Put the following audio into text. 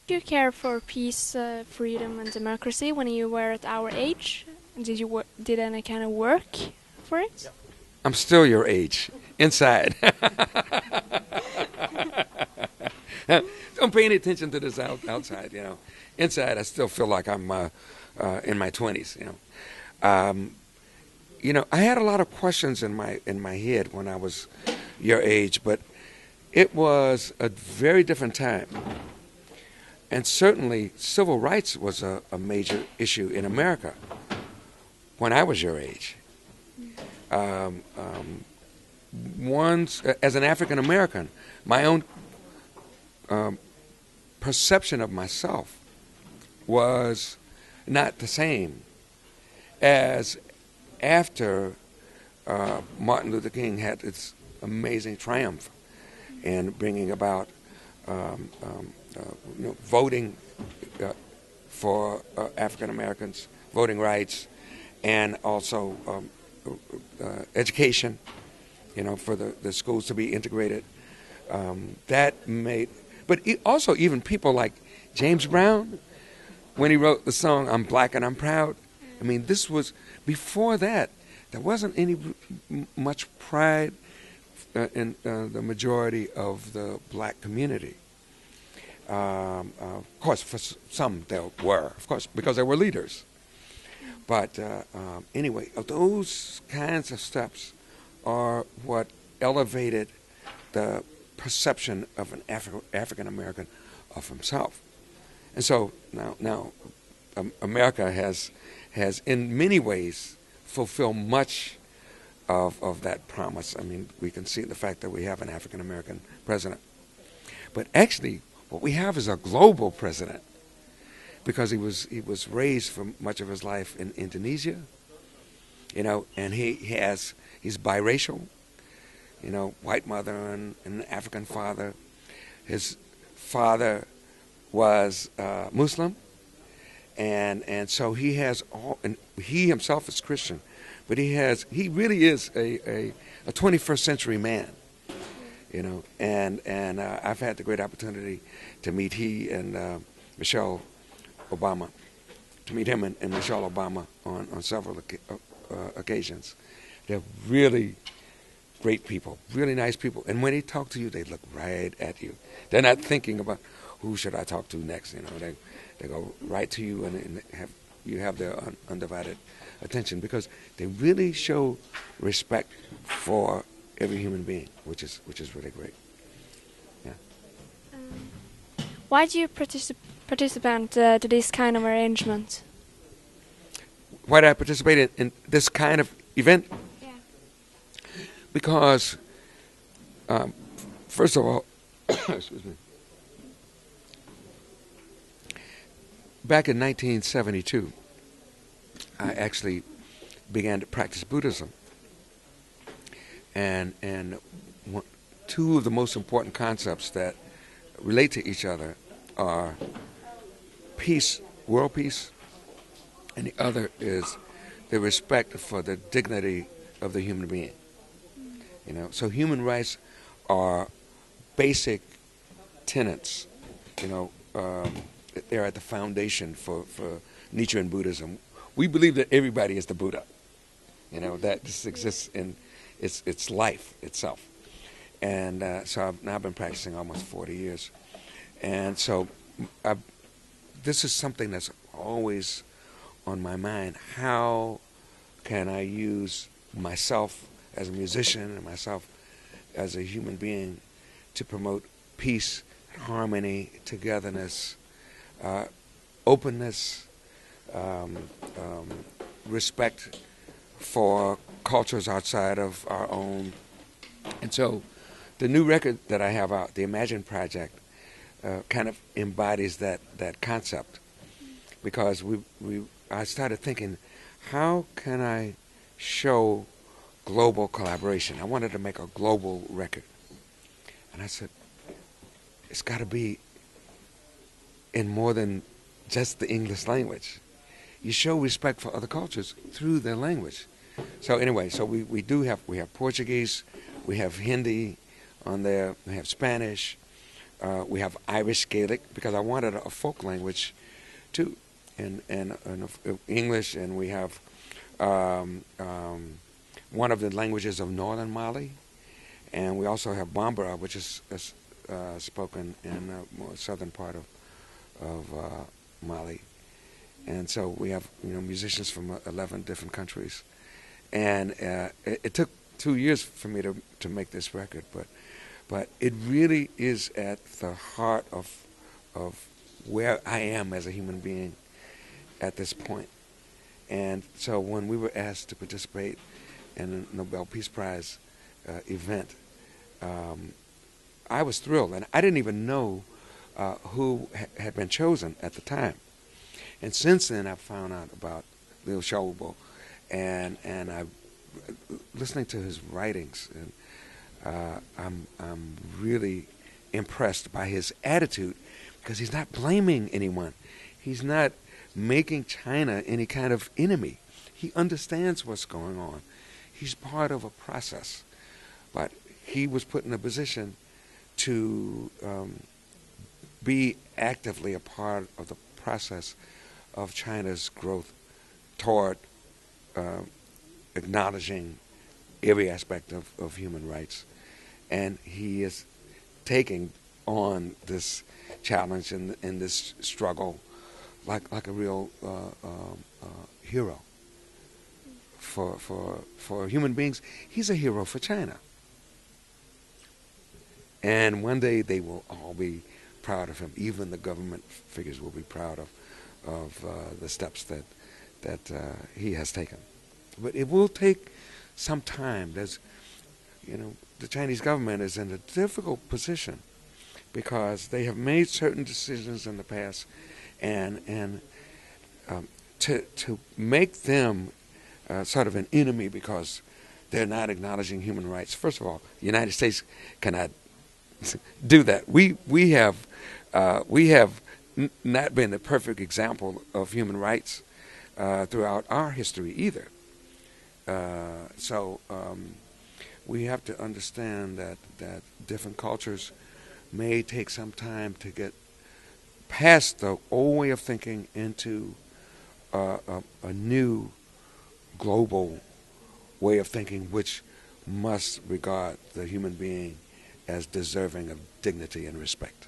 Do you care for peace, freedom, and democracy when you were at our age? Did any kind of work for it? I'm still your age, inside. Don't pay any attention to this outside, you know. Inside, I still feel like I'm in my 20s, you know. I had a lot of questions in my head when I was your age, but it was a very different time. And certainly, civil rights was a major issue in America when I was your age. Once, as an African American, my own perception of myself was not the same as after Martin Luther King had its amazing triumph in bringing about voting for African Americans, voting rights, and also education, for the schools to be integrated. That made, but also even people like James Brown, when he wrote the song "I'm Black and I'm Proud." I mean, this was before that. There wasn't any much pride in the majority of the black community. Of course, for some there were, of course, because they were leaders. But anyway, those kinds of steps are what elevated the perception of an African American of himself. And so now America has in many ways fulfilled much of that promise. I mean, we can see the fact that we have an African American president. But actually, what we have is a global president, because he was raised for much of his life in Indonesia, and he's biracial, white mother and an African father. His father was Muslim, and so he has all, and he himself is Christian, but he really is a 21st century man, and I've had the great opportunity to meet he and Michelle Obama, to meet him and Michelle Obama on several occasions. They're really great people, really nice people, and when they talk to you, they look right at you. They're not thinking about who should I talk to next. They go right to you and you have their undivided attention, because they really show respect for every human being, which is really great. Yeah. Why do you participate to this kind of arrangement? Why did I participate in this kind of event? Yeah. Because, first of all, excuse me. Back in 1972, I actually began to practice Buddhism, and two of the most important concepts that relate to each other are peace, world peace, and the other is the respect for the dignity of the human being. So human rights are basic tenets. They're at the foundation for Nichiren Buddhism. We believe that everybody is the Buddha. That just exists in its life itself. And so I've now been practicing almost 40 years. And so this is something that's always on my mind. How can I use myself as a musician and myself as a human being to promote peace, harmony, togetherness, openness, respect for cultures outside of our own. And so the new record that I have out, the Imagine Project, kind of embodies that concept, because I started thinking, how can I show global collaboration? I wanted to make a global record. And I said, it's got to be in more than just the English language. You show respect for other cultures through their language. So anyway, so we have Portuguese, we have Hindi on there, we have Spanish, We have Irish Gaelic, because I wanted a folk language too, and English, and we have one of the languages of northern Mali, and we also have Bambara, which is spoken in the more southern part of Mali. And so we have musicians from 11 different countries, and it took 2 years for me to make this record, but it really is at the heart of where I am as a human being at this point. And so when we were asked to participate in a Nobel Peace Prize event, I was thrilled, and I didn't even know who had been chosen at the time. And since then, I've found out about Liu Xiaobo, and I listening to his writings, and I'm really impressed by his attitude, because he's not blaming anyone. He's not making China any kind of enemy. He understands what's going on. He's part of a process, but he was put in a position to be actively a part of the process of China's growth toward acknowledging every aspect of human rights. And he is taking on this challenge and this struggle like a real hero for human beings. He's a hero for China. And one day they will all be proud of him. Even the government figures will be proud of the steps that he has taken. But it will take some time. There's, the Chinese government is in a difficult position because they have made certain decisions in the past, and to make them sort of an enemy because they're not acknowledging human rights. First of all, the United States cannot do that. We have not been the perfect example of human rights throughout our history either. So we have to understand that different cultures may take some time to get past the old way of thinking into a new global way of thinking, which must regard the human being as deserving of dignity and respect.